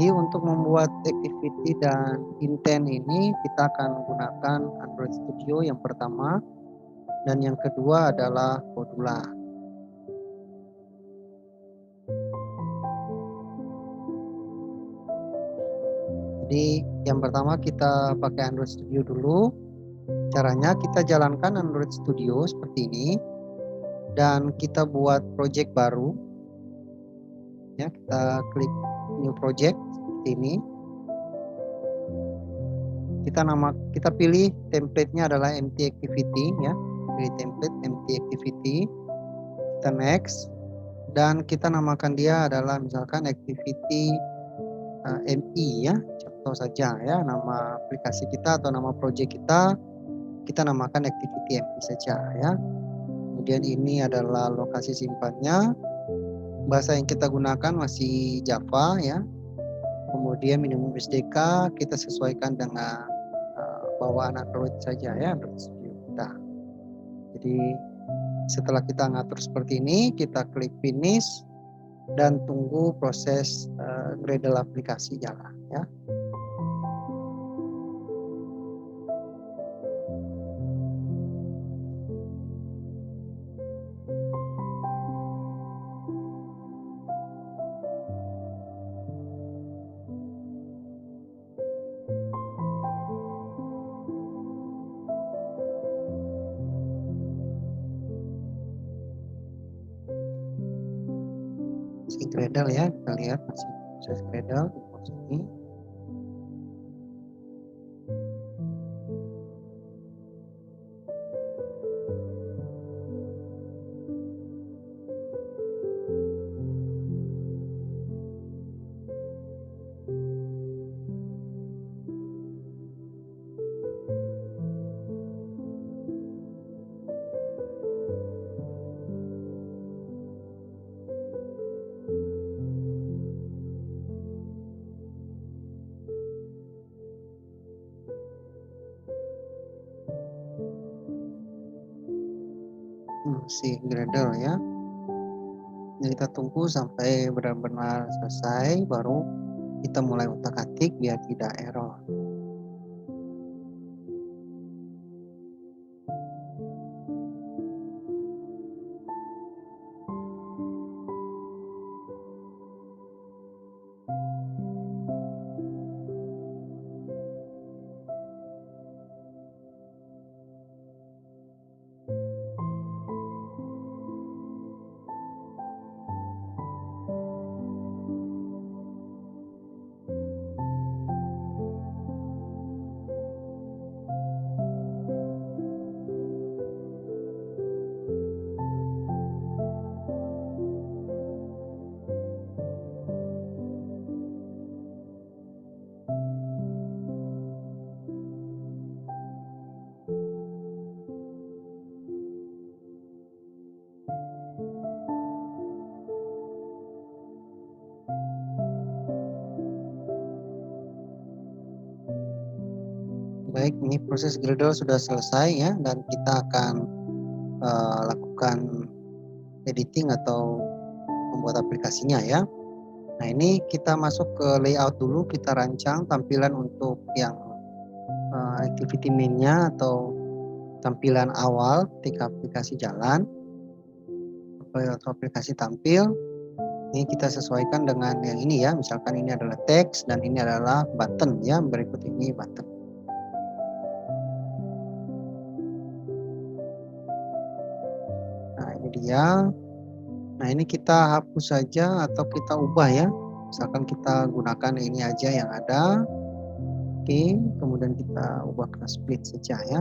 Jadi untuk membuat activity dan intent ini kita akan gunakan Android Studio yang pertama, dan yang kedua adalah Modula. Jadi yang pertama kita pakai Android Studio dulu. Caranya kita jalankan Android Studio seperti ini dan kita buat project baru. Ya, kita klik new project seperti ini. Kita pilih template-nya adalah empty activity ya. Pilih template empty activity. Kita next dan kita namakan dia adalah misalkan activity MI ya. Contoh saja ya, nama aplikasi kita atau nama project kita namakan activity MI saja ya. Kemudian ini adalah lokasi simpannya. Bahasa yang kita gunakan masih Java ya. Kemudian minimum SDK kita sesuaikan dengan bawaan Android saja ya, Android Studio kita. Jadi setelah kita ngatur seperti ini, kita klik finish dan tunggu proses Gradle aplikasi jalan ya. Masih Gradle ya, kita lihat masih proses Gradle di sini. Masih Gradle ya. Jadi kita tunggu sampai benar-benar selesai, baru kita mulai utak-atik biar tidak error. Baik, ini proses Gradle sudah selesai ya, dan kita akan lakukan editing atau membuat aplikasinya ya. Nah, ini kita masuk ke layout dulu, kita rancang tampilan untuk yang activity main-nya atau tampilan awal ketika aplikasi jalan atau aplikasi tampil. Ini kita sesuaikan dengan yang ini ya, misalkan ini adalah teks dan ini adalah button ya, berikut ini button. Nah, ini dia. Nah, ini kita hapus saja atau kita ubah ya. Misalkan kita gunakan ini aja yang ada. Oke, kemudian kita ubah ke split saja ya.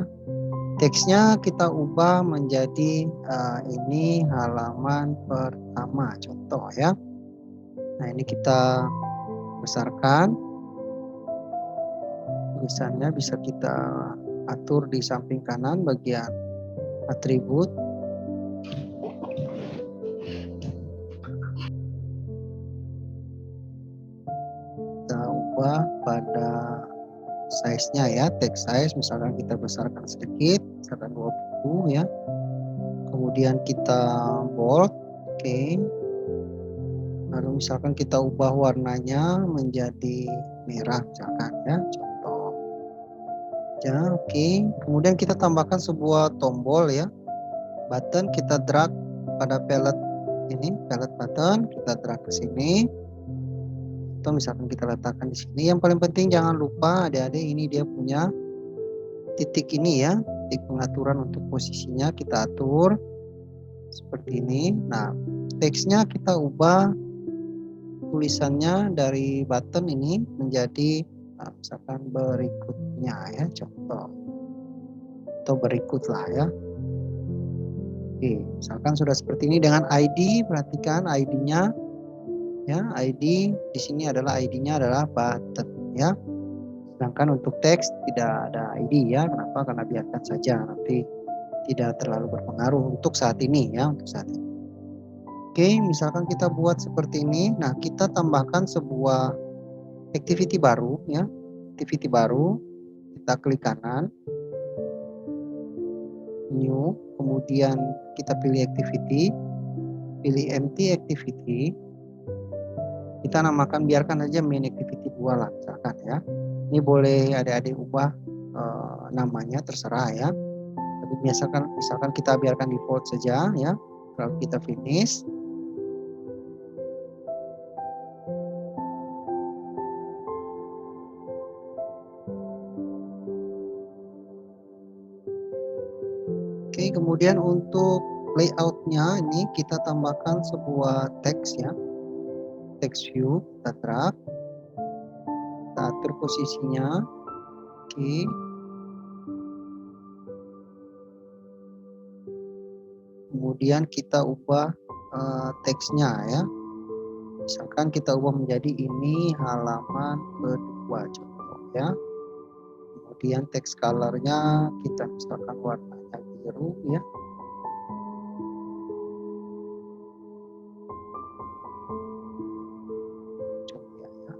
Teksnya kita ubah menjadi ini halaman pertama contoh ya. Nah, ini kita besarkan. Tulisannya bisa kita atur di samping kanan bagian atribut. Kita ubah pada size-nya ya, text size misalkan kita besarkan sedikit, misalkan 20 ya. Kemudian kita bold, oke. Lalu misalkan kita ubah warnanya menjadi merah misalkan ya, contoh. Ya, oke. Kemudian kita tambahkan sebuah tombol ya, button, kita drag pada palette ini, palette button, kita drag ke sini. Atau misalkan kita letakkan di sini. Yang paling penting jangan lupa adik-adik, ini dia punya titik ini ya, titik pengaturan untuk posisinya kita atur seperti ini. Nah, teksnya kita ubah tulisannya dari button ini menjadi misalkan berikutnya ya, contoh, atau berikutlah ya. Oke, misalkan sudah seperti ini dengan ID, perhatikan ID-nya ya, ID di sini adalah ID-nya adalah button ya. Sedangkan untuk teks tidak ada ID ya. Kenapa? Karena biarkan saja, nanti tidak terlalu berpengaruh untuk saat ini ya, untuk saat ini. Oke, misalkan kita buat seperti ini. Nah, kita tambahkan sebuah activity baru ya. Activity baru, kita klik kanan, new, kemudian kita pilih activity, pilih empty activity. Kita namakan, biarkan saja main activity 2 lah misalkan ya. Ini boleh adik-adik ubah namanya, terserah ya. Tapi misalkan kita biarkan default saja ya. Lalu kita finish. Oke, kemudian untuk layoutnya ini kita tambahkan sebuah teks ya. Text view, kita drag, kita atur posisinya. Oke. Kemudian kita ubah teksnya ya. Misalkan kita ubah menjadi ini halaman kedua contoh ya. Kemudian teks colornya kita misalkan warnanya biru ya. Coba ya.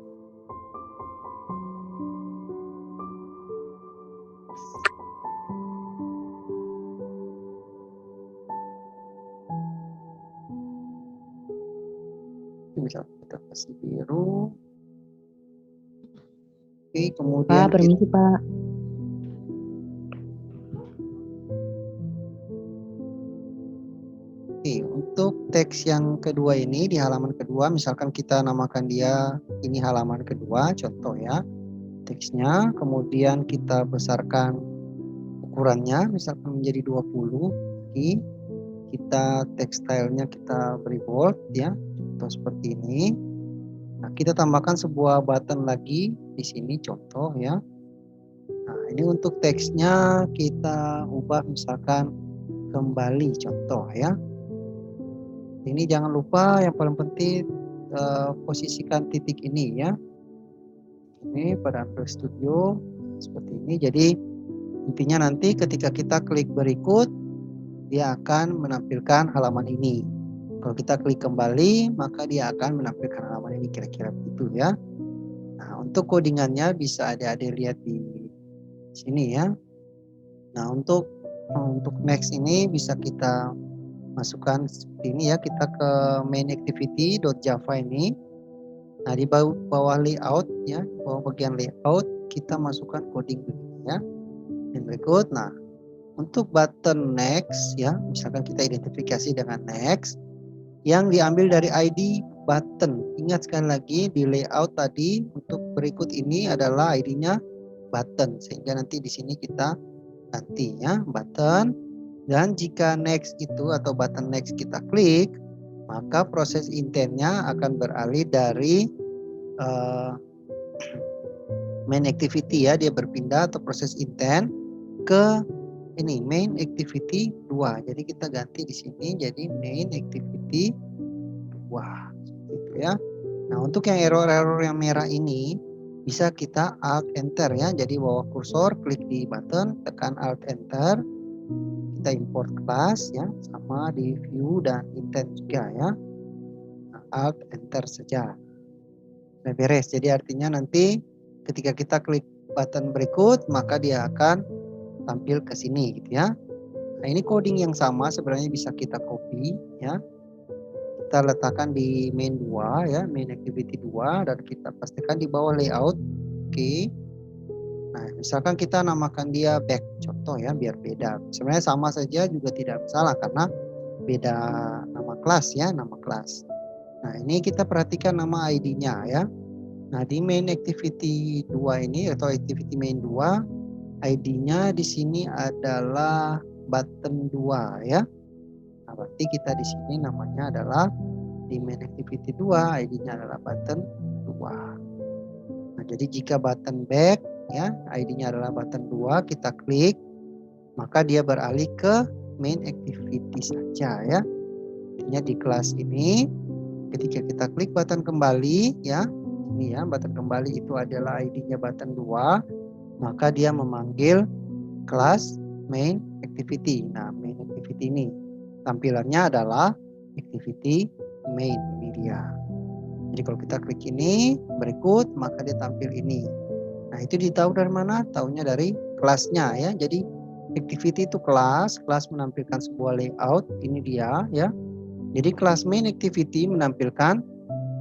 Misalkan kita kasih biru. Oke, kemudian Pak, permisi Pak. Oke, untuk teks yang kedua ini di halaman kedua, misalkan kita namakan dia ini halaman kedua, contoh ya, teksnya, kemudian kita besarkan ukurannya, misalkan menjadi 20, oke. Kita tekstilnya kita beri bold ya, contoh seperti ini. Nah, kita tambahkan sebuah button lagi di sini, contoh ya. Nah, ini untuk teksnya kita ubah misalkan kembali, contoh ya. Ini jangan lupa yang paling penting posisikan titik ini ya. Ini pada Android Studio seperti ini. Jadi intinya nanti ketika kita klik berikut, dia akan menampilkan halaman ini. Kalau kita klik kembali, maka dia akan menampilkan halaman ini, kira-kira begitu ya. Nah, untuk codingannya bisa adik-adik lihat di sini ya. Nah, untuk next ini bisa kita masukkan seperti ini ya, kita ke main activity.java ini. Nah, di bawah layout ya, bawah bagian layout kita masukkan coding ya. Dan berikut, nah untuk button next ya, misalkan kita identifikasi dengan next yang diambil dari ID button. Ingat sekali lagi di layout tadi untuk berikut ini adalah ID-nya button, sehingga nanti di sini kita ganti ya button. Dan jika next itu atau button next kita klik, maka proses intentnya akan beralih dari main activity ya, dia berpindah atau proses intent ke ini main activity 2. Jadi kita ganti di sini jadi main activity 2 gitu ya. Nah, untuk yang error-error yang merah ini bisa kita alt enter ya. Jadi bawa kursor, klik di button, tekan alt enter. Kita import kelas ya, sama di view dan intent juga ya. Nah, alt enter saja. Nah, beres. Jadi artinya nanti ketika kita klik button berikut, maka dia akan tampil ke sini gitu ya. Nah, ini coding yang sama sebenarnya bisa kita copy ya. kita letakkan di main 2 ya, main activity 2 dan kita pastikan di bawah layout. Oke. Nah, misalkan kita namakan dia back, contoh ya, biar beda. Sebenarnya sama saja juga tidak masalah karena beda nama kelas ya, nama kelas. Nah, ini kita perhatikan nama ID-nya ya. Nah, di main activity 2 ini atau activity main 2, ID-nya di sini adalah button 2 ya. Nah, berarti kita di sini namanya adalah di main activity 2, ID-nya adalah button 2. Nah, jadi jika button back ya, ID-nya adalah button 2, kita klik, maka dia beralih ke main activity saja ya. Artinya di kelas ini ketika kita klik button kembali ya, ini ya button kembali itu adalah ID-nya button 2, maka dia memanggil kelas main activity. Nah, main activity ini tampilannya adalah activity main, ini dia. Jadi kalau kita klik ini berikut maka dia tampil ini. Nah, itu ditahu dari mana? Tahunya dari kelasnya ya. Jadi activity itu kelas menampilkan sebuah layout, ini dia ya. Jadi kelas main activity menampilkan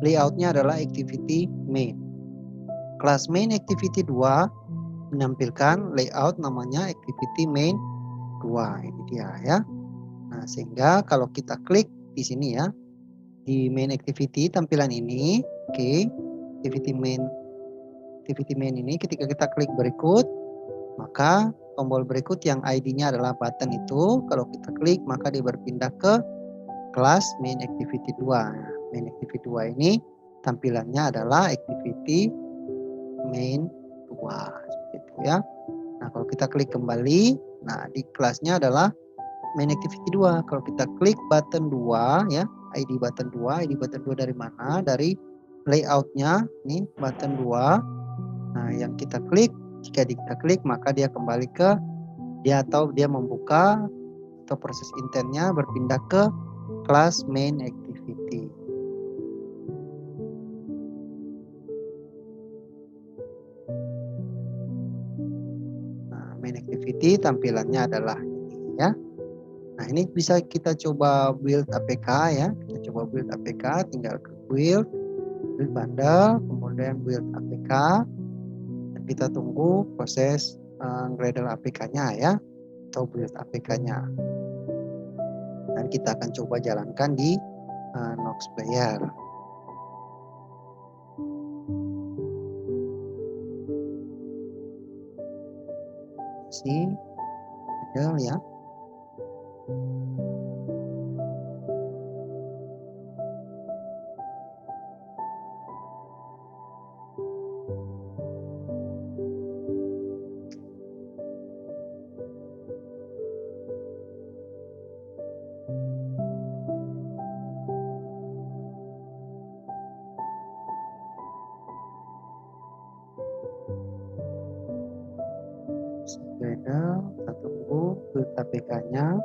layoutnya adalah activity main. Kelas main activity 2 menampilkan layout namanya activity main 2. Ini dia ya. Nah, sehingga kalau kita klik di sini ya, di main activity tampilan ini, oke, activity main ini ketika kita klik berikut, maka tombol berikut yang ID-nya adalah button itu, kalau kita klik maka dia berpindah ke kelas main activity 2. Main activity 2 ini tampilannya adalah activity main 2 seperti itu ya. Nah, kalau kita klik kembali, nah di kelasnya adalah main activity 2. Kalau kita klik button 2 ya, ID button 2, ID button 2 dari mana? Dari layoutnya, nih button 2. Nah, yang kita klik, jika kita klik maka dia kembali ke dia atau dia membuka atau proses intentnya berpindah ke kelas main activity. Nah, main activity tampilannya adalah ini ya. Nah, ini bisa kita coba build APK ya. Kita coba build APK, tinggal ke build bundle, kemudian build APK. Dan kita tunggu proses Gradle APK-nya ya, atau build APK-nya. Dan kita akan coba jalankan di Nox Player. Si Gradle ya. Gradle, kita tunggu build APK-nya.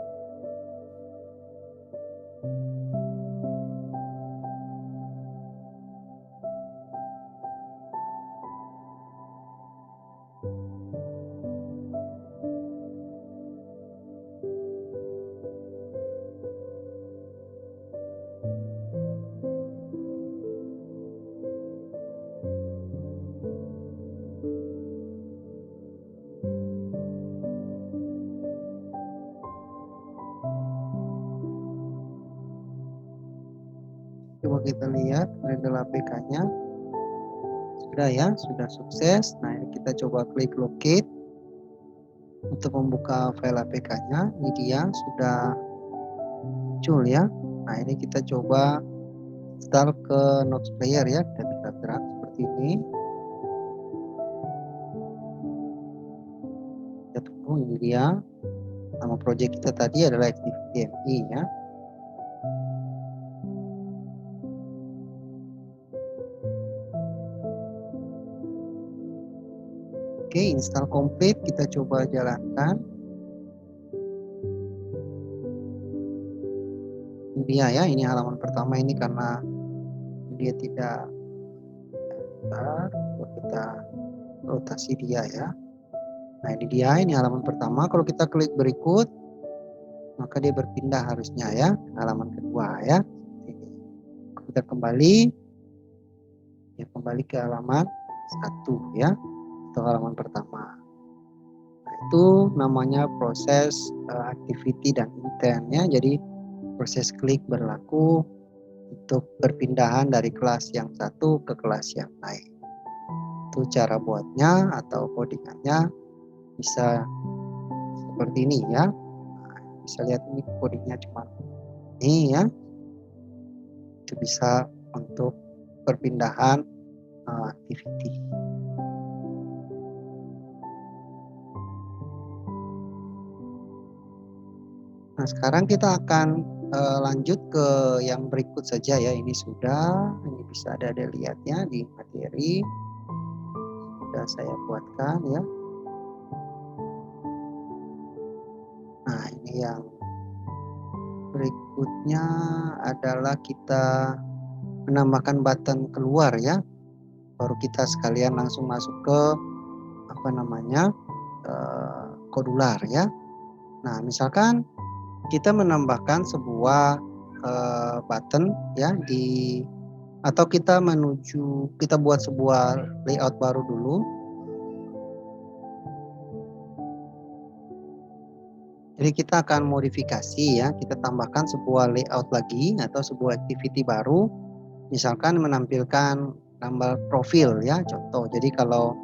Coba kita lihat Gradle APK-nya. Sudah ya, sudah sukses. Nah, ini kita coba klik locate untuk membuka file APK-nya. Ini dia sudah muncul ya. Nah, ini kita coba install ke Nox Player ya. Kita drag seperti ini. Kita tunggu, ini dia. Nama project kita tadi adalah Activity MI ya. Oke, install complete, kita coba jalankan. Ini dia ya, ini halaman pertama ini karena dia tidak, kita rotasi dia ya. Nah, ini dia, ini halaman pertama. Kalau kita klik berikut, maka dia berpindah harusnya ya, halaman kedua ya. Ini. kita kembali ke halaman 1 ya, atau halaman pertama. Nah, itu namanya proses activity dan intent ya. Jadi proses klik berlaku untuk perpindahan dari kelas yang satu ke kelas yang lain. Itu cara buatnya atau codingannya bisa seperti ini ya. Nah, bisa lihat ini codingnya cuma ini ya. Itu bisa untuk perpindahan activity. Nah, sekarang kita akan lanjut ke yang berikut saja ya. Ini bisa ada lihatnya di materi. Sudah saya buatkan ya. Nah, ini yang berikutnya adalah kita menambahkan button keluar ya. Baru kita sekalian langsung masuk ke kodular ya. Nah, misalkan kita menambahkan sebuah button ya atau kita buat sebuah layout baru dulu. Jadi kita akan modifikasi ya, kita tambahkan sebuah layout lagi atau sebuah activity baru. Misalkan menampilkan gambar profil ya, contoh. Jadi kalau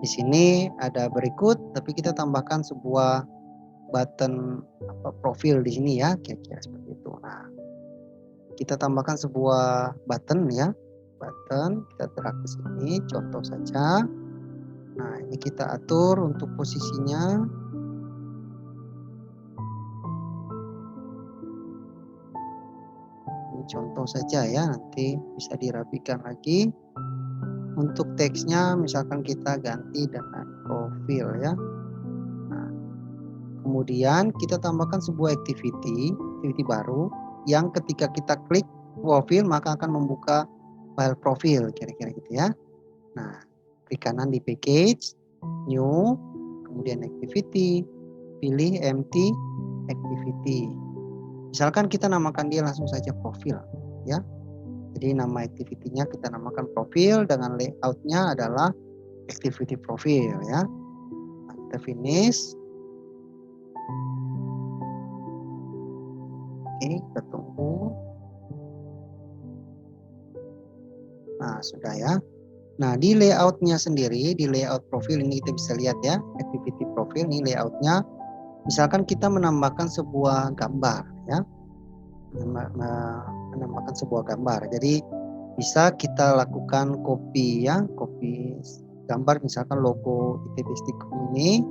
di sini ada berikut, tapi kita tambahkan sebuah button profil di sini ya, kira-kira seperti itu. Nah, kita tambahkan sebuah button ya, kita drag ke sini, contoh saja. Nah, ini kita atur untuk posisinya. Ini contoh saja ya, nanti bisa dirapikan lagi. Untuk teksnya misalkan kita ganti dengan profil ya. Nah, kemudian kita tambahkan sebuah activity baru yang ketika kita klik profil maka akan membuka file profil kira-kira gitu ya. Nah, klik kanan di package, new, kemudian activity, pilih empty activity. Misalkan kita namakan dia langsung saja profil ya. Jadi nama activity-nya kita namakan profil dengan layout-nya adalah activity profil ya. Nah, kita finish. Oke, kita tunggu. Nah, sudah ya. Nah, di layout-nya sendiri, di layout profil ini kita bisa lihat ya, activity profil ini layout-nya. Misalkan kita menambahkan sebuah gambar ya. Menambahkan sebuah gambar. Jadi bisa kita lakukan copy gambar misalkan logo ITB Stikom ini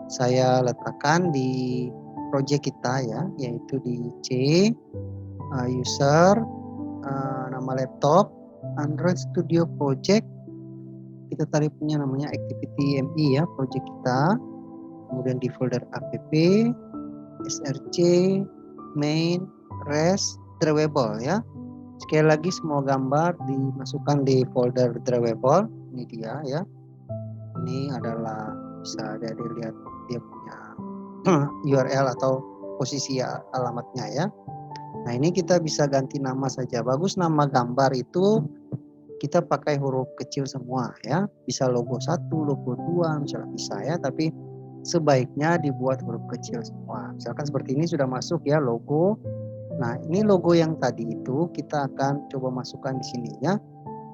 saya letakkan di project kita ya, yaitu di C, user, nama laptop, Android Studio Project. Kita tarik punya namanya activity MI ya, project kita. Kemudian di folder app, src, main, res, drawable ya. Sekali lagi semua gambar dimasukkan di folder drawable. Ini dia ya. Ini adalah bisa dilihat dia punya URL atau posisi alamatnya ya. Nah, ini kita bisa ganti nama saja. Bagus nama gambar itu kita pakai huruf kecil semua ya. Bisa logo 1, logo 2 misalnya bisa ya, tapi sebaiknya dibuat huruf kecil semua. Misalkan seperti ini sudah masuk ya logo. Nah, ini logo yang tadi itu kita akan coba masukkan di sini ya.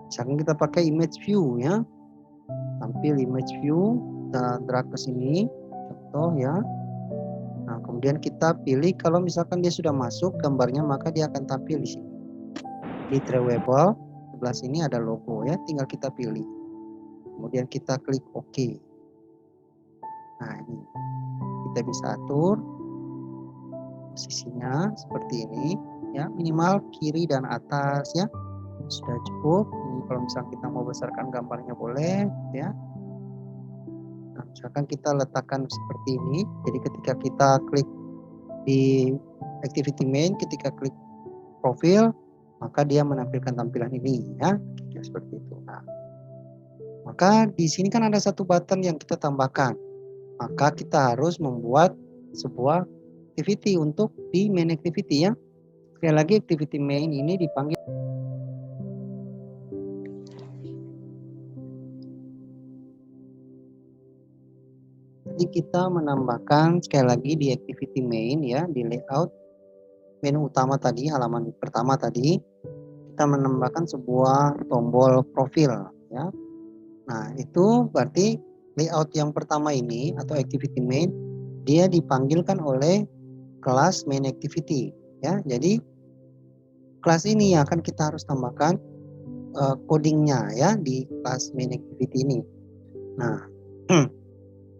Misalkan kita pakai image view ya. Tampil image view, kita drag ke sini, contoh ya. Nah, kemudian kita pilih kalau misalkan dia sudah masuk gambarnya maka dia akan tampil di sini. Di drawable, sebelah sini ada logo ya, tinggal kita pilih. Kemudian kita klik OK. Nah, ini kita bisa atur posisinya seperti ini ya, minimal kiri dan atas ya. Sudah cukup. Ini kalau misalkan kita mau besarkan gambarnya boleh ya. Nah, misalkan kita letakkan seperti ini. Jadi ketika kita klik di activity main, ketika klik profil, maka dia menampilkan tampilan ini ya. Seperti itu. Nah, maka di sini kan ada satu button yang kita tambahkan. Maka kita harus membuat sebuah activity untuk di main activity ya. Sekali lagi activity main ini dipanggil berarti kita menambahkan sekali lagi di activity main ya, di layout menu utama tadi, halaman pertama tadi, kita menambahkan sebuah tombol profil ya. Nah, itu berarti layout yang pertama ini atau activity main dia dipanggilkan oleh kelas main activity ya. Jadi kelas ini yang akan kita harus tambahkan codingnya ya di kelas main activity ini. Nah,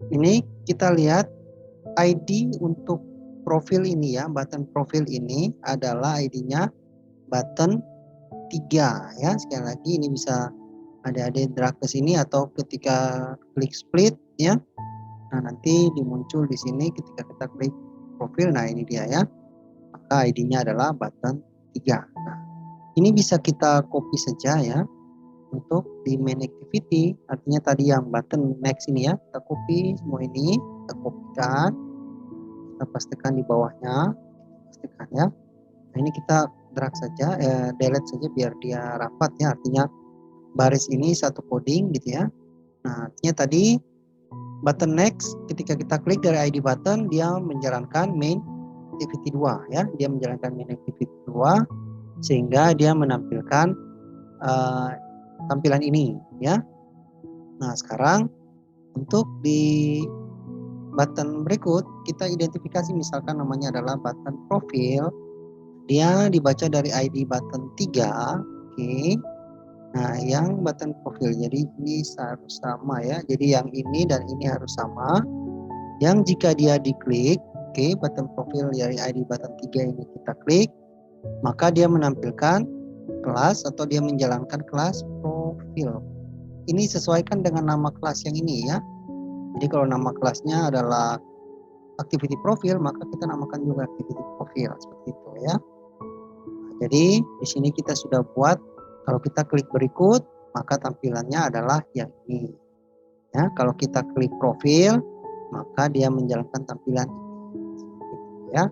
ini kita lihat ID untuk profil ini ya, button profil ini adalah ID-nya button 3 ya. Sekali lagi ini bisa adik-adik drag ke sini atau ketika klik split ya. Nah, nanti dimuncul di sini ketika kita klik profil. Nah, ini dia ya. Maka ID-nya adalah button 3. Nah, ini bisa kita copy saja ya untuk di main activity. Artinya tadi yang button next ini ya, kita copy semua ini, kita kopikan, kita pastikan di bawahnya, pastikan ya. Nah, ini kita drag saja, delete saja biar dia rapat ya. Artinya baris ini satu coding gitu ya. Nah, artinya tadi button next ketika kita klik dari ID button dia menjalankan main activity 2 ya. Dia menjalankan main activity 2 sehingga dia menampilkan tampilan ini ya. Nah, sekarang untuk di button berikut kita identifikasi misalkan namanya adalah button profil. Dia dibaca dari ID button 3. Oke. Nah, yang button profil jadi ini harus sama ya. Jadi yang ini dan ini harus sama. Yang jika dia diklik, oke, button profil dari ID button 3 ini kita klik, maka dia menampilkan kelas atau dia menjalankan kelas profil. Ini sesuaikan dengan nama kelas yang ini ya. Jadi kalau nama kelasnya adalah activity profil, maka kita namakan juga activity profil seperti itu ya. Nah, jadi di sini kita sudah buat kalau kita klik berikut, maka tampilannya adalah yang ini. Ya, kalau kita klik profil, maka dia menjalankan tampilan ini. Ya.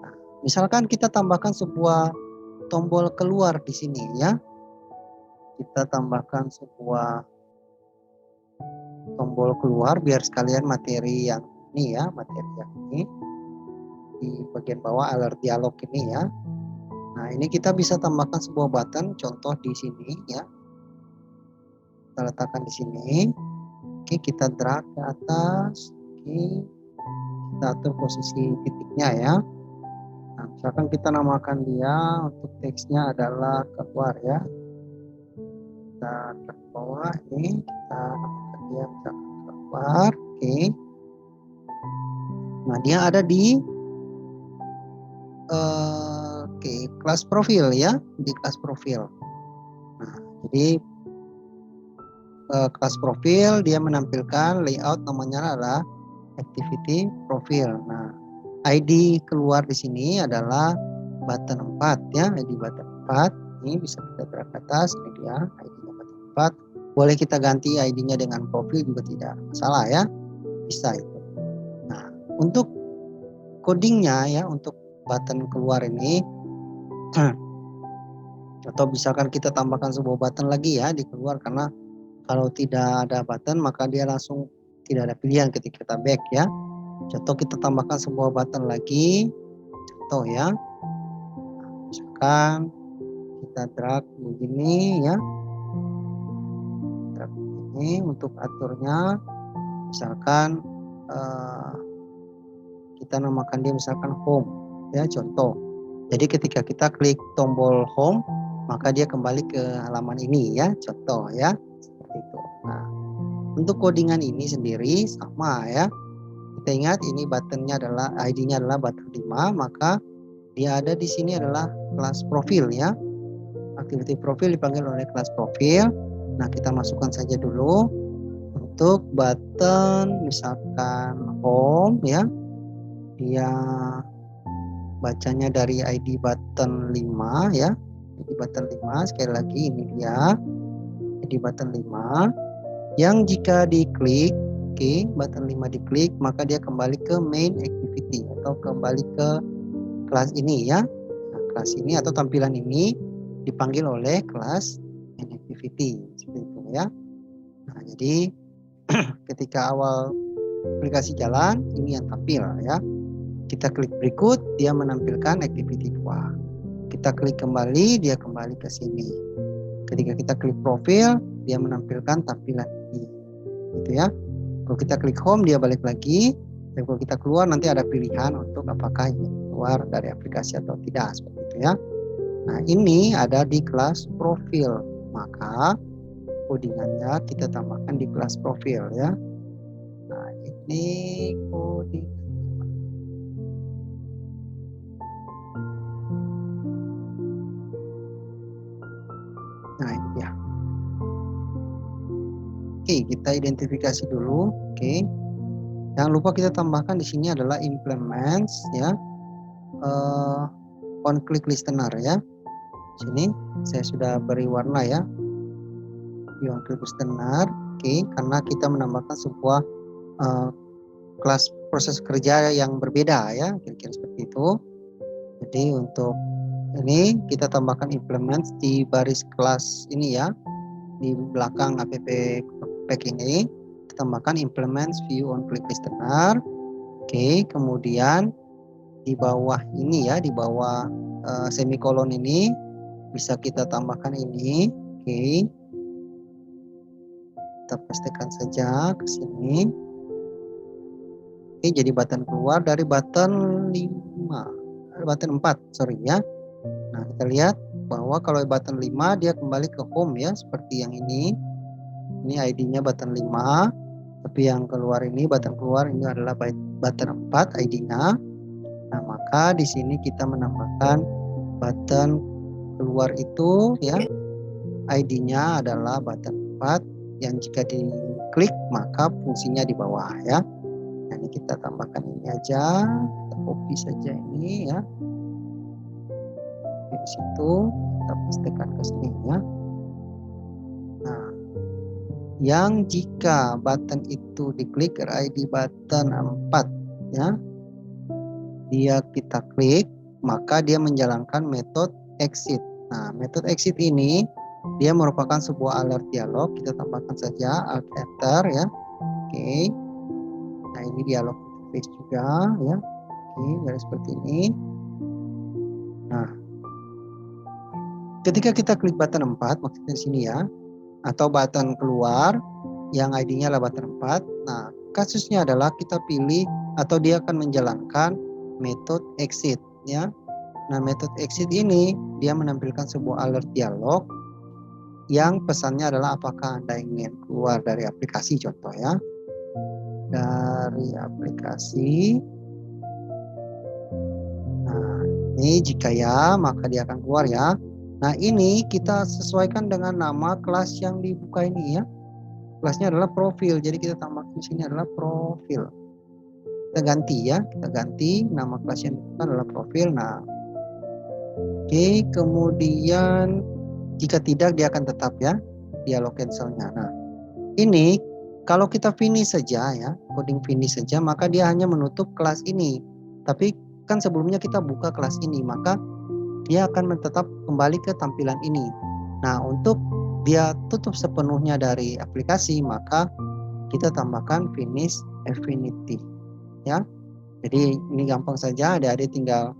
Nah, misalkan kita tambahkan sebuah tombol keluar di sini ya. Kita tambahkan sebuah tombol keluar biar sekalian materi yang ini ya, materi yang ini di bagian bawah alert dialog ini ya. Nah, ini kita bisa tambahkan sebuah button contoh di sini ya. Kita letakkan di sini. Oke, kita drag ke atas. Oke, kita atur posisi titiknya ya. Nah, misalkan kita namakan dia untuk teksnya adalah keluar ya. Kita drag ke bawah ini, kita namakan dia misalkan keluar. Oke. Nah, dia ada di kelas profil ya, di kelas profil. Nah, jadi kelas profil dia menampilkan layout namanya adalah activity profil. Nah, ID keluar di sini adalah button 4 ya, ID button 4. Ini bisa kita drag ke atas, ini dia ID-nya button 4. Boleh kita ganti ID-nya dengan profil juga tidak masalah ya. Bisa itu. Nah, untuk codingnya ya, untuk button keluar ini atau misalkan kita tambahkan sebuah button lagi ya di keluar, karena kalau tidak ada button maka dia langsung tidak ada pilihan ketika kita back ya. Contoh kita tambahkan sebuah button lagi, contoh ya. Nah, misalkan kita drag begini ya, drag begini untuk aturnya. Misalkan kita namakan dia misalkan home ya, contoh. Jadi ketika kita klik tombol home, maka dia kembali ke halaman ini ya, contoh ya, seperti itu. Nah, untuk codingan ini sendiri sama ya. Kita ingat ini buttonnya adalah ID-nya adalah button 5, maka dia ada di sini adalah kelas profil ya. Activity profil dipanggil oleh kelas profil. Nah, kita masukkan saja dulu untuk button misalkan home ya. Dia bacanya dari ID button 5 ya. ID button 5 sekali lagi ini dia. ID button 5 yang jika diklik, oke, button 5 diklik maka dia kembali ke main activity atau kembali ke kelas ini ya. Nah, kelas ini atau tampilan ini dipanggil oleh kelas main activity seperti itu ya. Nah, jadi ketika awal aplikasi jalan, ini yang tampil ya. Kita klik berikut, dia menampilkan activity 2. Kita klik kembali, dia kembali ke sini. Ketika kita klik profil, dia menampilkan tampilan ini. Gitu ya. Kalau kita klik home, dia balik lagi. Dan kalau kita keluar, nanti ada pilihan untuk apakah ingin keluar dari aplikasi atau tidak. Seperti itu ya. Nah, ini ada di kelas profil. Maka codingannya kita tambahkan di kelas profil ya. Nah, ini coding. Nah, ini dia. Oke, kita identifikasi dulu. Oke. Jangan lupa kita tambahkan di sini adalah implements ya. On click listener ya. Sini saya sudah beri warna ya. Di on click listener. Oke, karena kita menambahkan sebuah kelas proses kerja yang berbeda ya, kira-kira seperti itu. Jadi untuk ini kita tambahkan implements di baris kelas ini ya, di belakang app pack ini kita tambahkan implements view on click listener. Oke, kemudian di bawah ini ya, di bawah semikolon ini bisa kita tambahkan ini. Oke, kita pastikan saja ke sini. Oke, jadi button keluar dari button 4 sorry ya. Nah, kita lihat bahwa kalau button 5 dia kembali ke home ya, seperti yang ini. Ini ID-nya button 5, tapi yang keluar ini button keluar ini adalah button 4 ID-nya. Nah, maka di sini kita menambahkan button keluar itu ya, ID-nya adalah button 4 yang jika diklik maka fungsinya di bawah ya. Nah, ini kita tambahkan ini aja, kita copy saja ini ya. Di situ kita pastikan ke sini ya. Nah, yang jika button itu diklik ID button 4 ya, dia kita klik maka dia menjalankan metode exit. Nah, metode exit ini dia merupakan sebuah alert dialog. Kita tambahkan saja alt enter ya. Oke. Nah, ini dialog interface juga ya. Oke, garis seperti ini. Nah, ketika kita klik button 4 maksudnya di sini ya, atau button keluar yang ID-nya adalah button 4. Nah, kasusnya adalah kita pilih atau dia akan menjalankan metode exit ya. Nah, metode exit ini dia menampilkan sebuah alert dialog yang pesannya adalah apakah Anda ingin keluar dari aplikasi, contoh ya. Dari aplikasi. Nah, ini jika ya, maka dia akan keluar ya. Nah, ini kita sesuaikan dengan nama kelas yang dibuka ini ya. Kelasnya adalah profil, jadi kita tambahkan di sini adalah profil. Kita ganti ya, kita ganti nama kelas yang dibuka adalah profil. Nah, oke, kemudian jika tidak dia akan tetap ya dialog cancelnya. Nah, ini kalau kita finish saja ya, coding finish saja, maka dia hanya menutup kelas ini. Tapi kan sebelumnya kita buka kelas ini, maka dia akan tetap kembali ke tampilan ini. Nah, untuk dia tutup sepenuhnya dari aplikasi, maka kita tambahkan finish affinity ya. Jadi ini gampang saja, adik-adik tinggal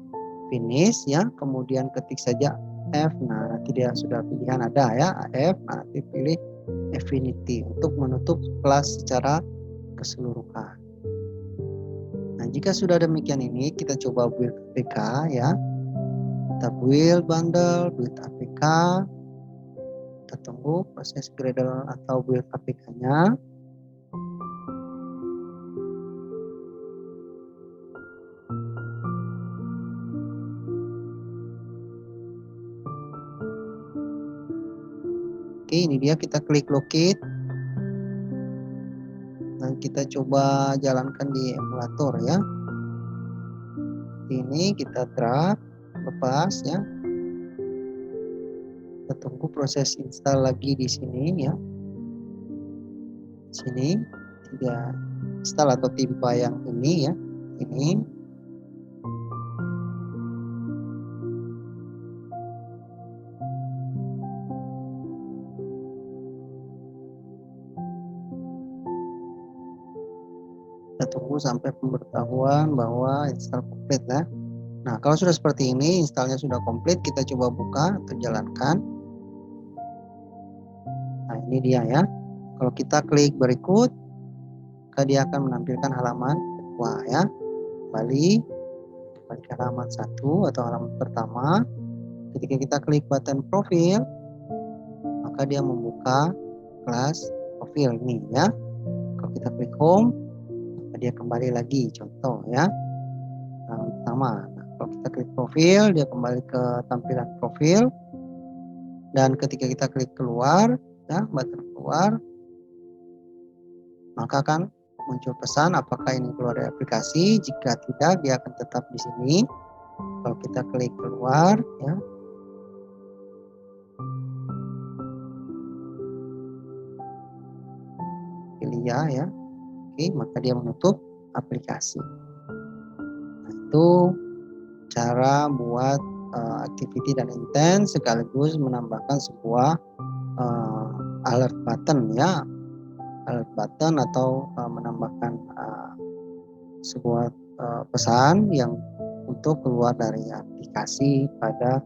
finish ya, kemudian ketik saja F. Nah, nanti dia sudah pilihan ada ya F. Nah, nanti pilih affinity untuk menutup kelas secara keseluruhan. Nah, jika sudah demikian ini kita coba build APK ya. Kita build bundle, build APK. Kita tunggu proses Gradle atau build APK-nya. Oke, ini dia, kita klik locate. Dan kita coba jalankan di emulator ya. Ini kita drag, lepas ya. Kita tunggu proses install lagi di sini ya. Sini tidak install atau timpa yang ini ya. Ini. Kita kita tunggu sampai pemberitahuan bahwa install komplit ya. Nah, kalau sudah seperti ini, installnya sudah komplit, kita coba buka atau jalankan. Nah, ini dia ya. Kalau kita klik berikut, maka dia akan menampilkan halaman kedua ya. Kembali ke halaman 1 atau halaman pertama. Ketika kita klik button profil, maka dia membuka kelas profil ini ya. Kalau kita klik home, maka dia kembali lagi, contoh ya. Halaman pertama. Nah, kalau kita klik profil, dia kembali ke tampilan profil. Dan ketika kita klik keluar, ya, button keluar, maka akan muncul pesan apakah ini keluar dari aplikasi. Jika tidak, dia akan tetap di sini. Kalau kita klik keluar, ya, pilih ya, oke, maka dia menutup aplikasi. Nah, itu cara buat activity dan intent sekaligus menambahkan sebuah alert button ya, alert button atau menambahkan sebuah pesan yang untuk keluar dari aplikasi pada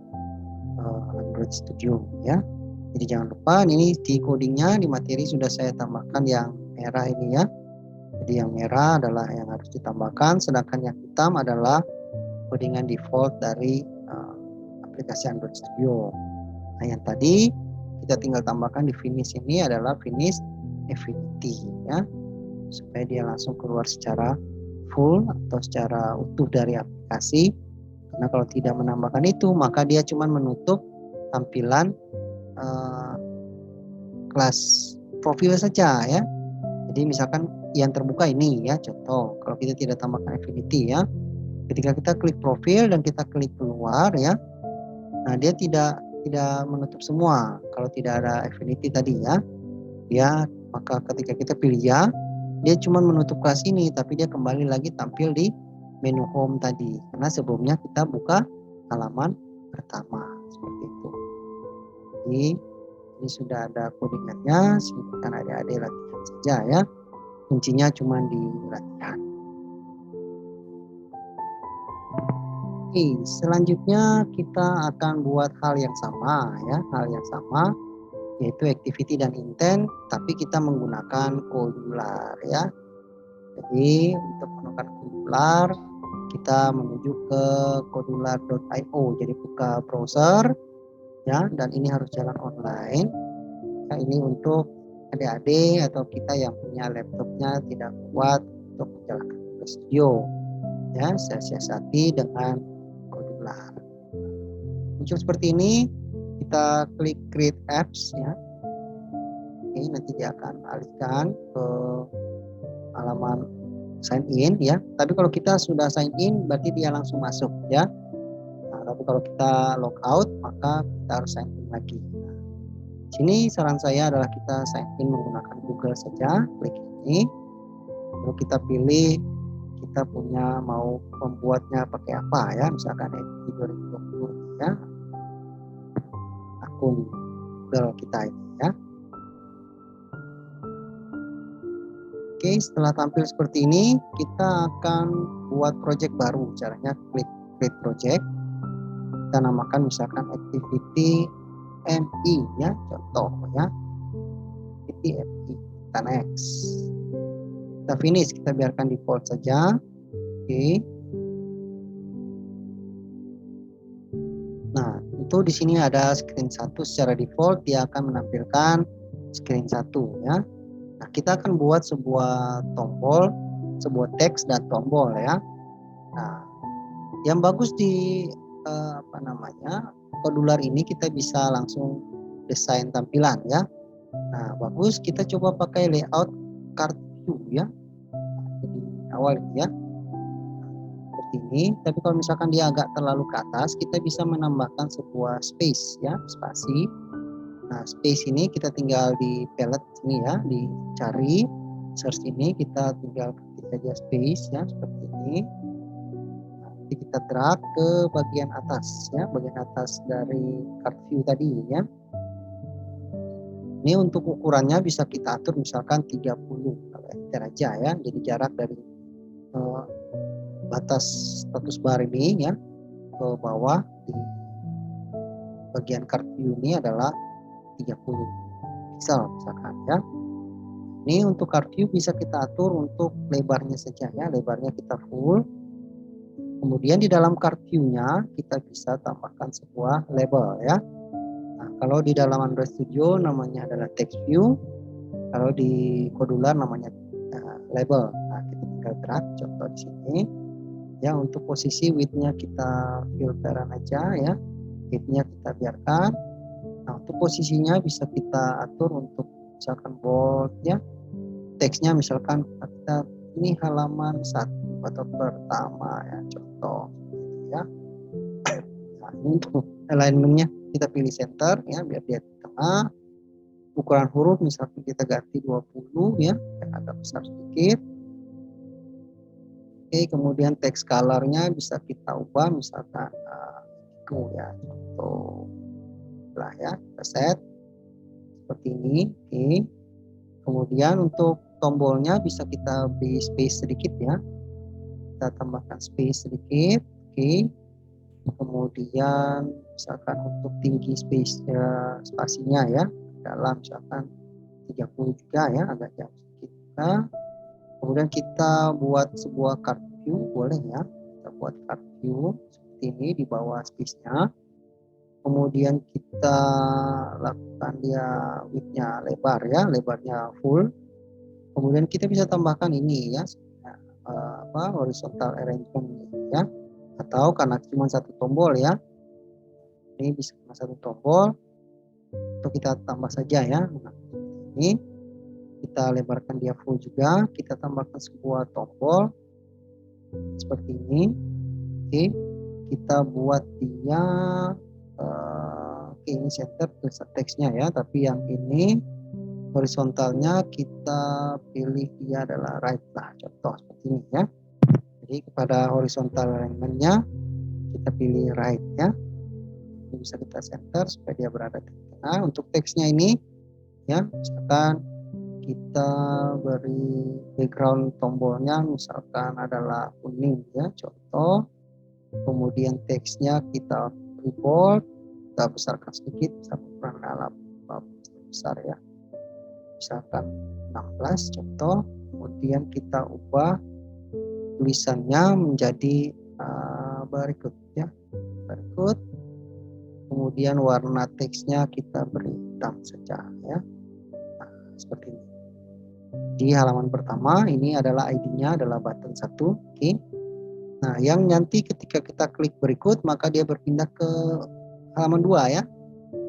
Android Studio ya. Jadi jangan lupa ini di codingnya di materi sudah saya tambahkan yang merah ini ya. Jadi yang merah adalah yang harus ditambahkan, sedangkan yang hitam adalah codingan default dari aplikasi Android Studio. Nah, yang tadi kita tinggal tambahkan di finish ini adalah finish Affinity ya, supaya dia langsung keluar secara full atau secara utuh dari aplikasi. Karena kalau tidak menambahkan itu, maka dia cuma menutup tampilan kelas profil saja ya. Jadi misalkan yang terbuka ini ya, contoh kalau kita tidak tambahkan Affinity ya, ketika kita klik profil dan kita klik keluar ya, nah dia tidak menutup semua kalau tidak ada Affinity tadi ya. Maka ketika kita pilih ya, dia cuma menutup kelas ini, tapi dia kembali lagi tampil di menu home tadi, karena sebelumnya kita buka halaman pertama seperti itu. Jadi ini sudah ada codingannya, silakan adik-adik latihan saja ya. Kuncinya cuma di latihan. Oke, selanjutnya kita akan buat hal yang sama ya, yaitu activity dan intent, tapi kita menggunakan Coursera ya. Jadi untuk menggunakan Coursera, kita menuju ke coursera.io. Jadi buka browser ya, dan ini harus jalan online. Nah, ini untuk adik-adik atau kita yang punya laptopnya tidak kuat untuk menjalankan Studio ya, saya siasati dengan Coursera. Muncul seperti ini, kita klik create apps ya. Oke, nanti dia akan alihkan ke halaman sign in ya. Tapi kalau kita sudah sign in berarti dia langsung masuk ya. Nah, tapi kalau kita log out maka kita harus sign in lagi. Nah, sini saran saya adalah kita sign in menggunakan Google saja. Klik ini, lalu kita pilih kita punya mau membuatnya pakai apa ya, misalkan MT 2020 ya, akun Google kita ini ya. Oke, setelah tampil seperti ini, kita akan buat project baru. Caranya klik create project. Kita namakan misalkan activity MI ya, contoh ya. Activity MI. Kita next. Kita finish, kita biarkan default saja. Oke. Nah, tentu di sini ada screen 1 secara default, dia akan menampilkan screen 1 ya. Nah, kita akan buat sebuah tombol, sebuah teks dan tombol ya. Nah, yang bagus di Coursera ini kita bisa langsung desain tampilan ya. Nah, bagus kita coba pakai layout card view ya. Jadi awal ya. Seperti ini, tapi kalau misalkan dia agak terlalu ke atas, kita bisa menambahkan sebuah space ya, spasi. Nah, space ini kita tinggal di palette ini ya, dicari search ini, kita tinggal ketik saja space ya, seperti ini. Nanti kita drag ke bagian atas ya, bagian atas dari card view tadi ya. Ini untuk ukurannya bisa kita atur misalkan 30 kalau enter aja ya, jadi jarak dari batas status bar ini ya ke bawah di bagian card view ini adalah 30 pixel misalkan ya. Ini untuk card view bisa kita atur untuk lebarnya saja ya, lebarnya kita full. Kemudian di dalam card view-nya kita bisa tambahkan sebuah label ya. Nah, kalau di dalam Android Studio namanya adalah text view, kalau di Kodular namanya label. Nah, kita tinggal drag contoh di sini. Ya, untuk posisi width-nya kita filteran aja ya. Width-nya kita biarkan. Nah, untuk posisinya bisa kita atur untuk misalkan bold ya. Teksnya misalkan kita ini halaman 1 atau pertama ya, contoh ya. Nah, ini untuk alignment-nya kita pilih center ya biar dia di tengah. Ukuran huruf misalkan kita ganti 20 ya, agak besar sedikit. Oke, kemudian text color-nya bisa kita ubah misalkan itu ya, contoh lah ya, kita set seperti ini. Oke. Kemudian untuk tombolnya bisa kita beri space sedikit ya, kita tambahkan space sedikit. Oke. Kemudian misalkan untuk tinggi spasinya ya dalam misalkan 30 juga ya, agak jauh sedikit. Kemudian kita buat sebuah card view boleh ya, kita buat card view seperti ini di bawah space-nya. Kemudian kita lakukan dia width-nya lebar ya, lebarnya full. Kemudian kita bisa tambahkan ini ya, horizontal arrangement ya, atau karena cuma satu tombol ya, ini bisa cuma satu tombol, untuk kita tambah saja ya. Nah, ini kita lebarkan dia full juga, kita tambahkan sebuah tombol seperti ini. Oke, kita buat dia ini center teksnya ya, tapi yang ini horizontalnya kita pilih dia adalah right lah, contoh seperti ini ya. Jadi kepada horizontal alignment-nya kita pilih right ya. Ini bisa kita center supaya dia berada di tengah. Untuk teksnya ini ya, misalkan kita beri background tombolnya misalkan adalah kuning ya, contoh. Kemudian teksnya kita beri bold, kita besarkan sedikit, misalkan ukuran dalam besar ya, misalkan 16 contoh. Kemudian kita ubah tulisannya menjadi berikut ya, berikut. Kemudian warna teksnya kita beri hitam saja ya. Nah, seperti ini. Di halaman pertama ini adalah ID-nya adalah button 1. Oke. Nah, yang nanti ketika kita klik berikut maka dia berpindah ke halaman 2 ya.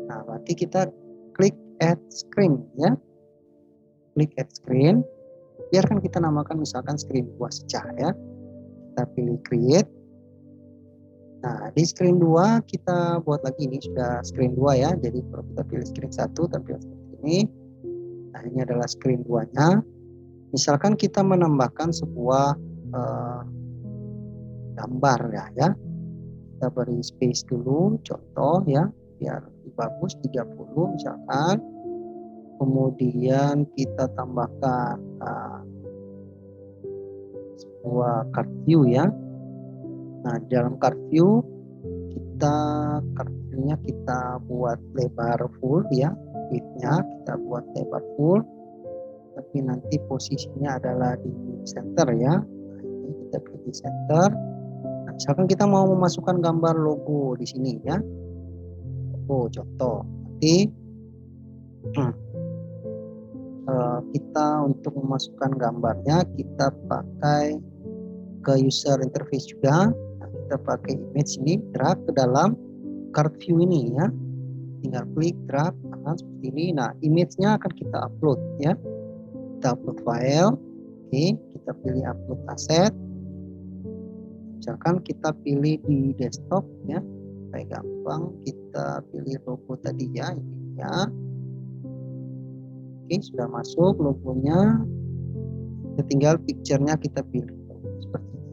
Nah, berarti kita klik add screen ya. Klik add screen. Biarkan kita namakan misalkan screen 2 saja ya. Kita pilih create. Nah, di screen 2 kita buat lagi, ini sudah screen 2 ya. Jadi kalau kita pilih screen 1 tampil seperti ini. Nah, ini adalah screen 2-nya. Misalkan kita menambahkan sebuah gambar ya. Kita beri space dulu, contoh ya, biar lebih bagus 30 misalkan. Kemudian kita tambahkan sebuah card view ya. Nah, di dalam card view card view-nya kita buat lebar full ya, width-nya kita buat lebar full, tapi nanti posisinya adalah di center ya. Nah, ini kita pilih center. Nah, misalkan kita mau memasukkan gambar logo di sini ya, logo contoh. Nanti kita untuk memasukkan gambarnya kita pakai ke user interface juga. Nah, kita pakai image ini, drag ke dalam card view ini ya, tinggal klik drag seperti ini. Nah, image-nya akan kita upload ya, kita upload file. Oke, kita pilih upload asset, misalkan kita pilih di desktop ya, supaya gampang kita pilih logo tadi ya, ini ya. Oke, sudah masuk logonya, tinggal picture-nya kita pilih seperti ini.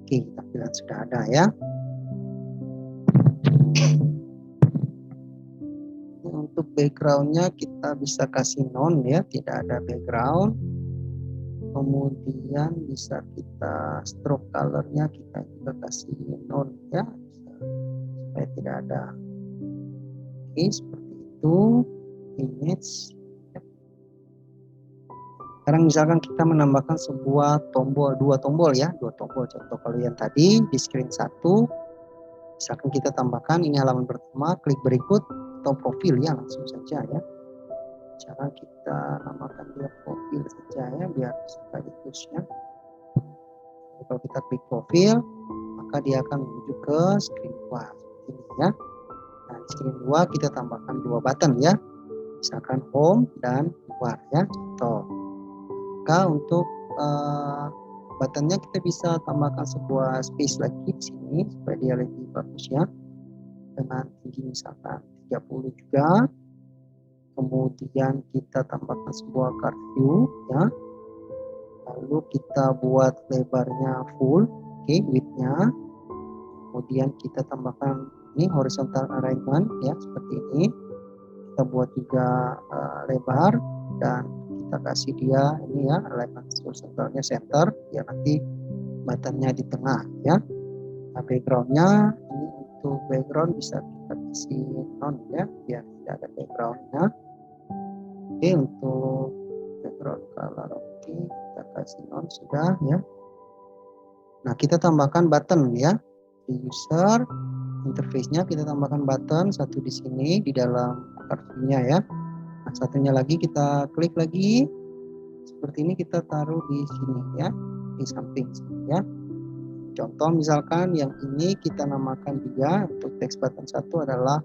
Oke, tampilan sudah ada ya. Untuk background-nya kita bisa kasih none ya, tidak ada background. Kemudian bisa kita stroke colornya kita juga kasih non ya, supaya tidak ada. Oke, seperti itu image. Sekarang misalkan kita menambahkan sebuah tombol, dua tombol ya, dua tombol. Contoh kalau yang tadi di screen 1, misalkan kita tambahkan ini halaman pertama, klik berikut atau profil ya, langsung saja ya. Cara kita namakan dia profil saja ya, biar sekaligus ya. Kalau kita klik profil, maka dia akan menuju ke screen 2 seperti ini ya. Nah, di screen 2 kita tambahkan dua button ya, misalkan home dan keluar ya, contoh. Maka untuk buttonnya kita bisa tambahkan sebuah space lagi di sini supaya dia lebih bagus ya, dengan tinggi misalkan 30 juga. Kemudian kita tambahkan sebuah card view ya, lalu kita buat lebarnya full, oke, widthnya. Kemudian kita tambahkan ini horizontal alignment ya, seperti ini. Kita buat juga lebar dan kita kasih dia ini ya, alignment horizontalnya center, ya nanti buttonnya di tengah ya. Nah, backgroundnya ini untuk background bisa kita kasih non ya, biar tidak ada backgroundnya. Oke, untuk background color oke, kita kasih non sudah ya. Nah, kita tambahkan button ya, di user interface-nya kita tambahkan button satu di sini di dalam kartunya ya. Nah, satunya lagi kita klik lagi seperti ini, kita taruh di sini ya, di samping sini ya. Contoh misalkan yang ini kita namakan dia untuk text button 1 adalah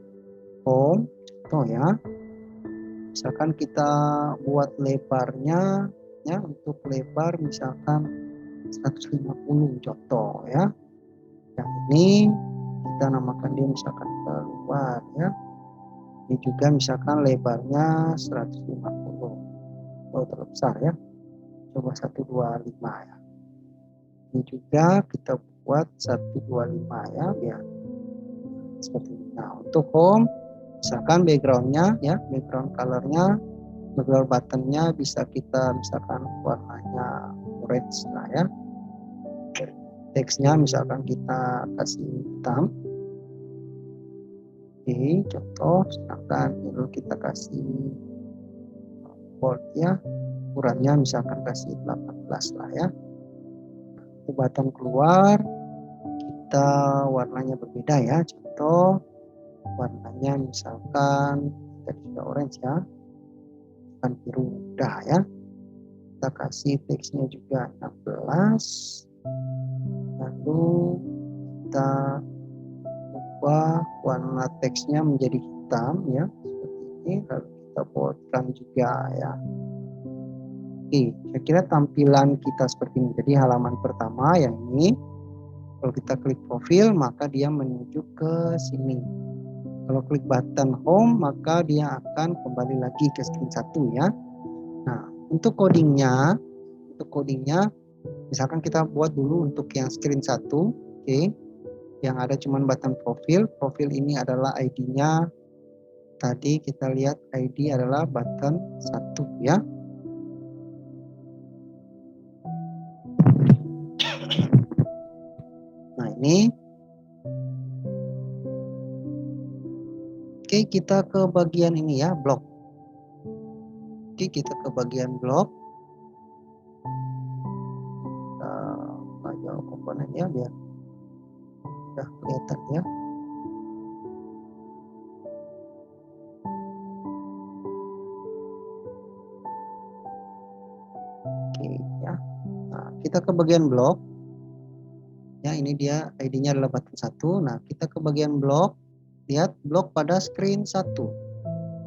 home, contoh ya. Misalkan kita buat lebarnya ya, untuk lebar misalkan 150 contoh ya. Yang ini kita namakan dia misalkan keluar ya. Ini juga misalkan lebarnya 150. Oh, terlalu besar ya. Coba 125 ya. Ini juga kita buat 125 ya, biar seperti ini. Nah, untuk home misalkan backgroundnya ya, background colornya, background buttonnya bisa kita misalkan warnanya orange lah ya. Teksnya misalkan kita kasih hitam. Oke, contoh misalkan lalu kita kasih bold ya, ukurannya misalkan kasih 18 lah ya. Button keluar, kita warnanya berbeda ya, contoh warnanya misalkan tadi sudah orange ya, kan biru muda ya. Kita kasih teksnya juga 16, lalu kita ubah warna teksnya menjadi hitam ya, seperti ini, lalu kita boldkan juga ya. Oke, saya kira tampilan kita seperti ini. Jadi halaman pertama yang ini, kalau kita klik profil maka dia menuju ke sini. Kalau klik button home maka dia akan kembali lagi ke screen 1 ya. Nah, untuk codingnya misalkan kita buat dulu untuk yang screen 1, oke. Yang ada cuman button profil. Profil ini adalah ID-nya. Tadi kita lihat ID adalah button 1 ya. Nah, ini. Oke, kita ke bagian ini ya, blok. Oke, kita ke bagian blok. Kita aja komponennya biar udah kelihatan ya. Oke ya. Nah, kita ke bagian blok. Ya, ini dia ID-nya adalah button 1. Nah, kita ke bagian blok. Lihat blok pada screen 1.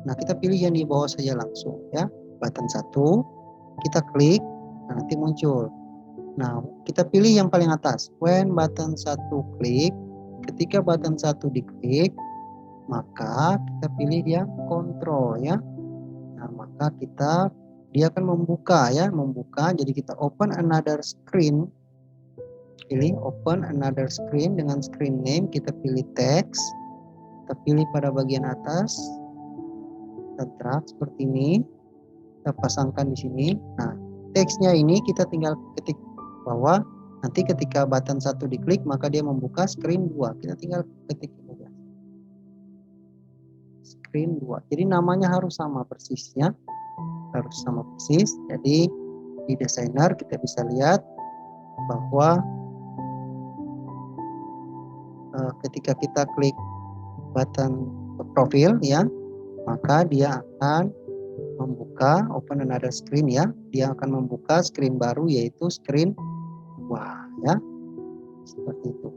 Nah, kita pilih yang di bawah saja langsung ya. Button 1. Kita klik, nah nanti muncul. Nah, kita pilih yang paling atas. When button 1 klik, ketika button 1 diklik, maka kita pilih dia kontrol ya. Nah, maka dia akan membuka ya, jadi kita open another screen. Pilih open another screen dengan screen name, kita pilih text. Kita pilih pada bagian atas. Kita drag seperti ini. Kita pasangkan di sini. Nah, teksnya ini kita tinggal ketik bahwa nanti ketika button 1 diklik maka dia membuka screen 2. Kita tinggal ketik ini ya. Screen 2. Jadi namanya harus sama persis ya. Harus sama persis. Jadi di designer kita bisa lihat bahwa ketika kita klik button profil ya, maka dia akan membuka open another screen ya. Dia akan membuka screen baru yaitu screen 2 ya. Seperti itu.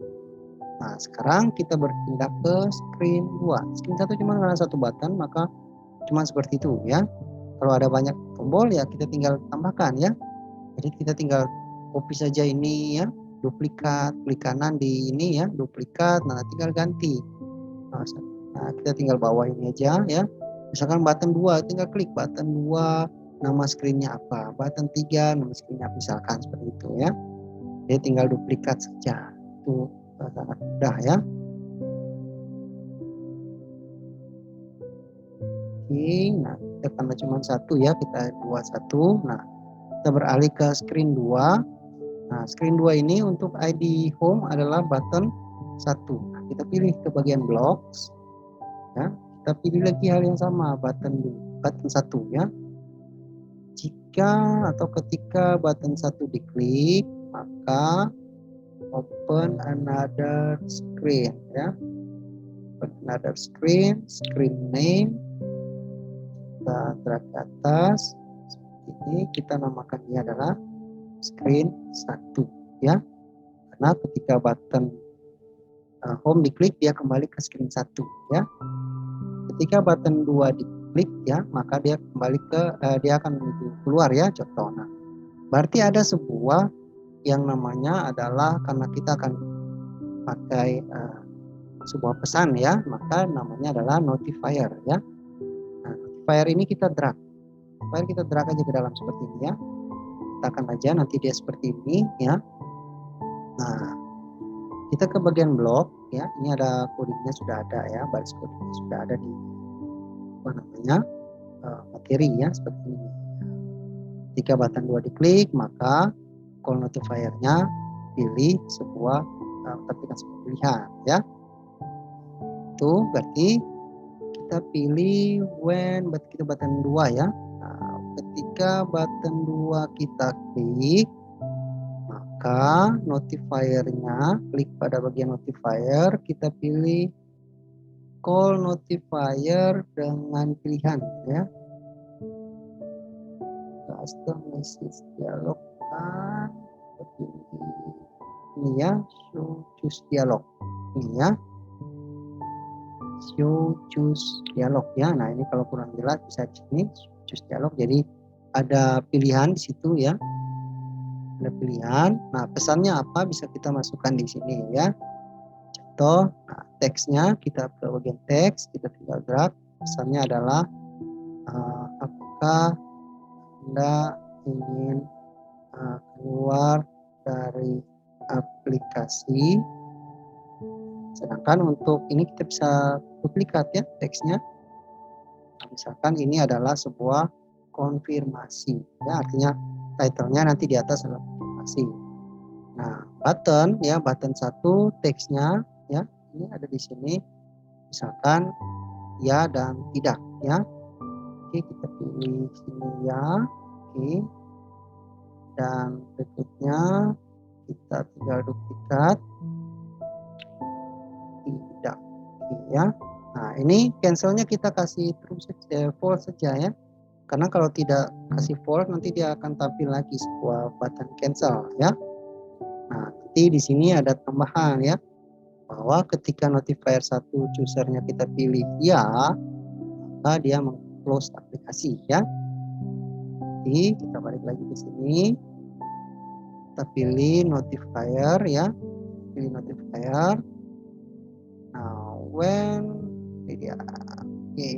Nah, sekarang kita berpindah ke screen 2. Screen 1 cuma ada satu button, maka cuma seperti itu ya. Kalau ada banyak tombol ya kita tinggal tambahkan ya. Jadi kita tinggal copy saja ini ya, duplikat, klik kanan di ini ya, duplikat, nah tinggal ganti. Nah, kita tinggal bawa ini aja ya. Misalkan button 2, tinggal klik button 2, nama screen-nya apa. Button 3, nama screen-nya misalkan seperti itu ya. Jadi tinggal duplikat saja. Itu sangat mudah ya. Oke, nah kita karena cuma satu ya, kita buat satu. Nah, kita beralih ke screen 2. Nah, screen 2 ini untuk ID home adalah button 1. Nah, kita pilih ke bagian blocks. Ya, kita pilih lagi hal yang sama, button 1 ya. Jika atau ketika button 1 diklik, maka open another screen ya. Open another screen, screen name. Kita drag ke atas. Ini kita namakan ini adalah screen 1 ya. Karena ketika button home diklik dia kembali ke screen 1 ya. Ketika button 2 diklik ya, maka dia kembali ke dia akan menuju keluar ya, contoh. Nah, berarti ada sebuah yang namanya adalah karena kita akan pakai sebuah pesan ya, maka namanya adalah notifier ya. Nah, notifier ini kita drag. Notifier kita drag aja ke dalam seperti ini ya. Tekan aja nanti dia seperti ini ya. Nah, kita ke bagian blok ya. Ini ada codingnya sudah ada ya, baris codingnya sudah ada di apa namanya materi ya seperti ini. Ketika button 2 diklik, maka call notifier-nya pilih sebuah ketikkan sebuah pilihan ya. Itu berarti kita pilih when, berarti kita button 2 ya. Nah, ketika button 2 kita klik, maka notifier-nya, klik pada bagian notifier, kita pilih call notifier dengan pilihan ya. Custom message dialog kan ini ya, show choose dialog ini ya, show choose dialog ya. Nah, ini kalau kurang jelas bisa sini choose dialog. Jadi ada pilihan di situ ya, ada pilihan. Nah, pesannya apa bisa kita masukkan di sini ya. Contoh, nah, teksnya kita ke bagian teks, kita tinggal drag. Pesannya adalah apakah Anda ingin keluar dari aplikasi. Sedangkan untuk ini kita bisa duplikat ya teksnya. Nah, misalkan ini adalah sebuah konfirmasi ya, artinya title-nya nanti di atas adalah konfirmasi. Nah, button ya, button 1 teksnya ya, ini ada di sini. Misalkan ya dan tidak ya. Oke, kita pilih sini ya. Oke. Dan berikutnya kita tinggal duplikat tidak ya. Nah, ini cancelnya kita kasih terus false saja ya, karena kalau tidak kasih false nanti dia akan tampil lagi sebuah button cancel ya. Nah, nanti di sini ada tambahan ya, bahwa ketika notifier 1 choosernya kita pilih ya, maka dia meng-close aplikasi ya. Jadi kita balik lagi ke sini, kita pilih notifier ya, pilih notifier. Nah, when dia oke,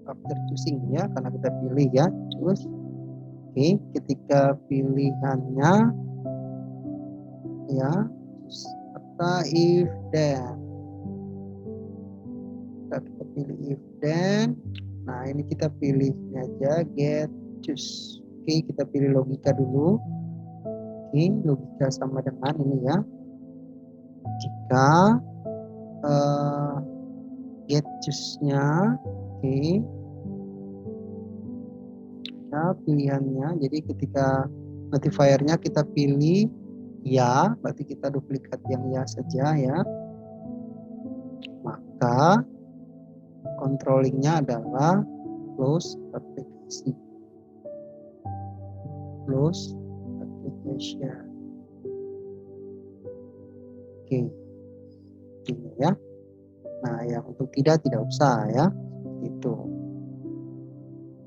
after choosing ya, karena kita pilih ya, choose. Oke, ketika pilihannya ya, serta if then, kita pilih if then. Nah, ini kita pilih aja get choose Oke, kita pilih logika dulu. Oke, logika sama dengan ini ya. Jika get choose-nya, oke, ya pilihannya. Jadi ketika notifier-nya kita pilih ya, berarti kita duplikat yang ya saja ya. Maka controlling-nya adalah close application. Close application. Oke, ini ya. Nah, yang untuk tidak usah ya. Itu.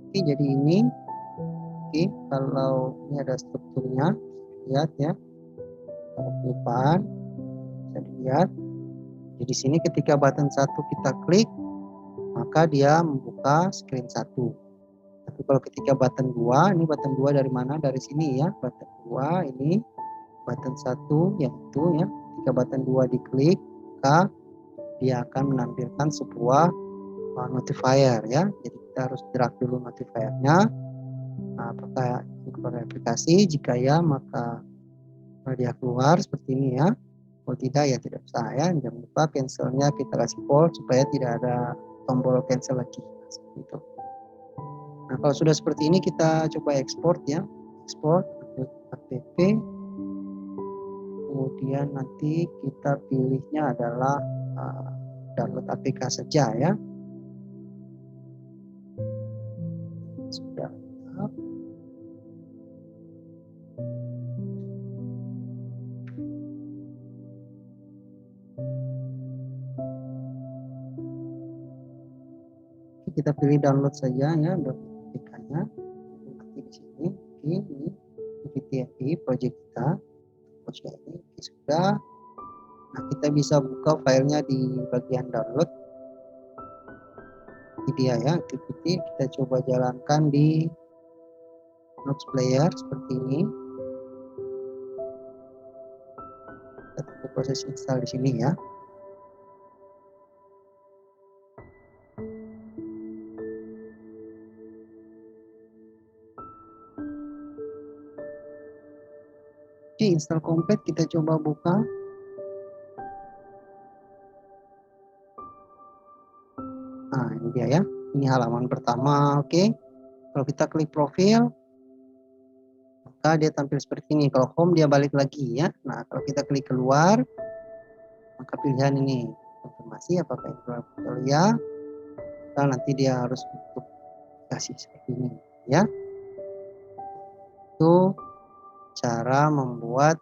Oke, jadi ini. Oke, kalau ini ada strukturnya, lihat ya. Kalau kelupaan, bisa dilihat. Jadi di sini ketika button 1 kita klik, maka dia membuka screen 1. Tapi kalau ketika button 2, ini button 2 dari mana? Dari sini ya. Button 2 ini button 1 yang itu ya. Ketika button 2 diklik, maka dia akan menampilkan sebuah notifier ya. Jadi kita harus drag dulu notifiernya. Nah, apakah keluar aplikasi? Jika ya, maka dia keluar seperti ini ya. Kalau tidak ya tidak usah ya. Jangan lupa cancelnya kita kasih false supaya tidak ada tombol cancel lagi. Seperti itu. Nah, kalau sudah seperti ini kita coba export ya. Export app. Kemudian nanti kita pilihnya adalah download APK saja ya. Sudah. Kita pilih download saja ya, download APK-nya. Nanti di sini ini PPT project kita. Ini sudah. Nah, kita bisa buka filenya di bagian download. Ini dia ya, activity. Kita coba jalankan di Notes player seperti ini. Kita tunggu proses install di sini ya. Oke, install komplit, kita coba buka. Nah, ini dia ya. Ini halaman pertama, oke. Kalau kita klik profil, maka dia tampil seperti ini. Kalau home dia balik lagi ya. Nah, kalau kita klik keluar, maka pilihan ini konfirmasi apakah itu betul ya. Maka nanti dia harus untuk kasih seperti ini ya. Itu cara membuat